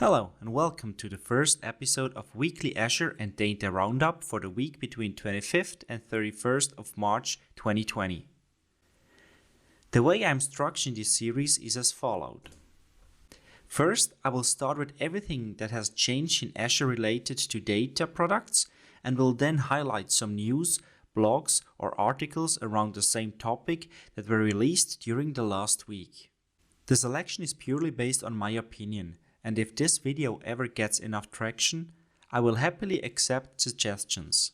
Hello and welcome to the first episode of Weekly Azure and Data Roundup for the week between 25th and 31st of March 2020. The way I'm structuring this series is as followed. First, I will start with everything that has changed in Azure related to data products and will then highlight some news, blogs or articles around the same topic that were released during the last week. The selection is purely based on my opinion, and if this video ever gets enough traction, I will happily accept suggestions.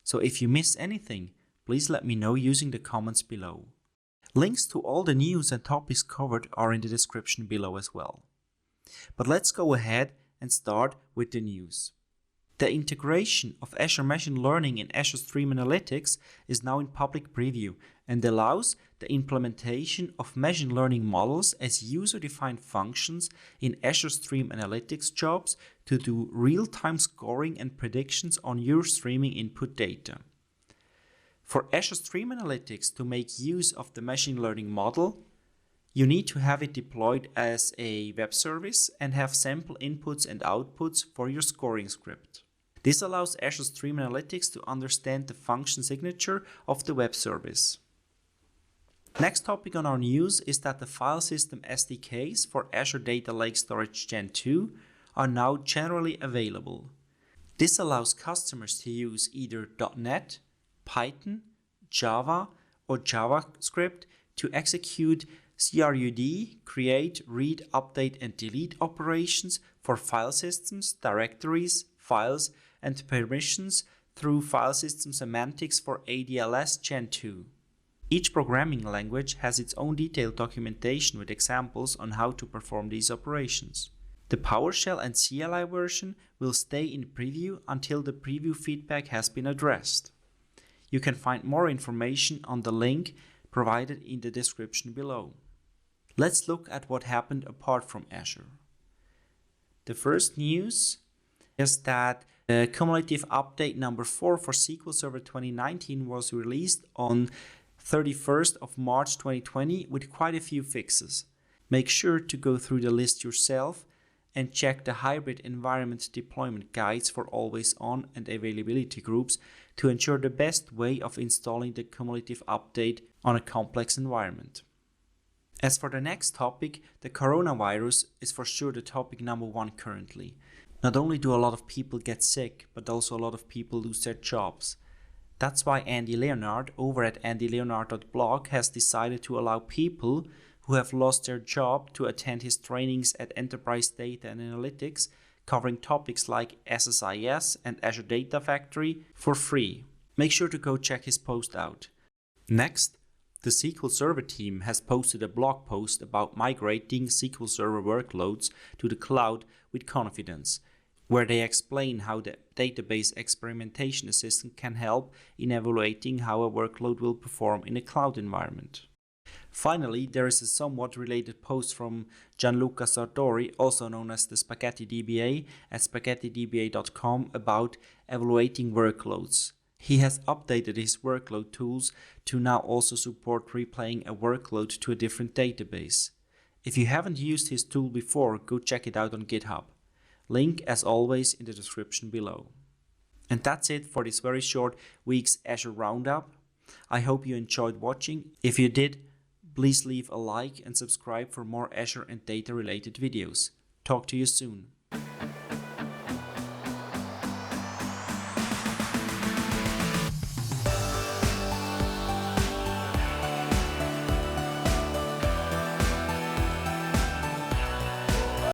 So if you miss anything, please let me know using the comments below. Links to all the news and topics covered are in the description below as well. But let's go ahead and start with the news. The integration of Azure Machine Learning in Azure Stream Analytics is now in public preview and allows the implementation of machine learning models as user-defined functions in Azure Stream Analytics jobs to do real-time scoring and predictions on your streaming input data. For Azure Stream Analytics to make use of the machine learning model, you need to have it deployed as a web service and have sample inputs and outputs for your scoring script. This allows Azure Stream Analytics to understand the function signature of the web service. Next topic on our news is that the Filesystem SDKs for Azure Data Lake Storage Gen 2 are now generally available. This allows customers to use either .NET, Python, Java, or JavaScript to execute CRUD, create, read, update, and delete operations for file systems, directories, files, and permissions through Filesystem semantics for ADLS Gen 2. Each programming language has its own detailed documentation with examples on how to perform these operations. The PowerShell and CLI version will stay in preview until the preview feedback has been addressed. You can find more information on the link provided in the description below. Let's look at what happened apart from Azure. The first news is that the Cumulative Update number 4 for SQL Server 2019 was released on 31st of March 2020 with quite a few fixes. Make sure to go through the list yourself and check the hybrid environment deployment guides for always on and availability groups to ensure the best way of installing the Cumulative Update on a complex environment. As for the next topic, the coronavirus is for sure the topic number 1 currently. Not only do a lot of people get sick, but also a lot of people lose their jobs. That's why Andy Leonard over at andyleonard.blog has decided to allow people who have lost their job to attend his trainings at Enterprise Data and Analytics, covering topics like SSIS and Azure Data Factory for free. Make sure to go check his post out. Next, the SQL Server team has posted a blog post about migrating SQL Server workloads to the cloud with confidence, where they explain how the database experimentation assistant can help in evaluating how a workload will perform in a cloud environment. Finally, there is a somewhat related post from Gianluca Sartori, also known as the Spaghetti DBA at spaghettidba.com, about evaluating workloads. He has updated his workload tools to now also support replaying a workload to a different database. If you haven't used his tool before, go check it out on GitHub. Link as always in the description below. And that's it for this very short week's Azure Roundup. I hope you enjoyed watching. If you did, please leave a like and subscribe for more Azure and data related videos. Talk to you soon.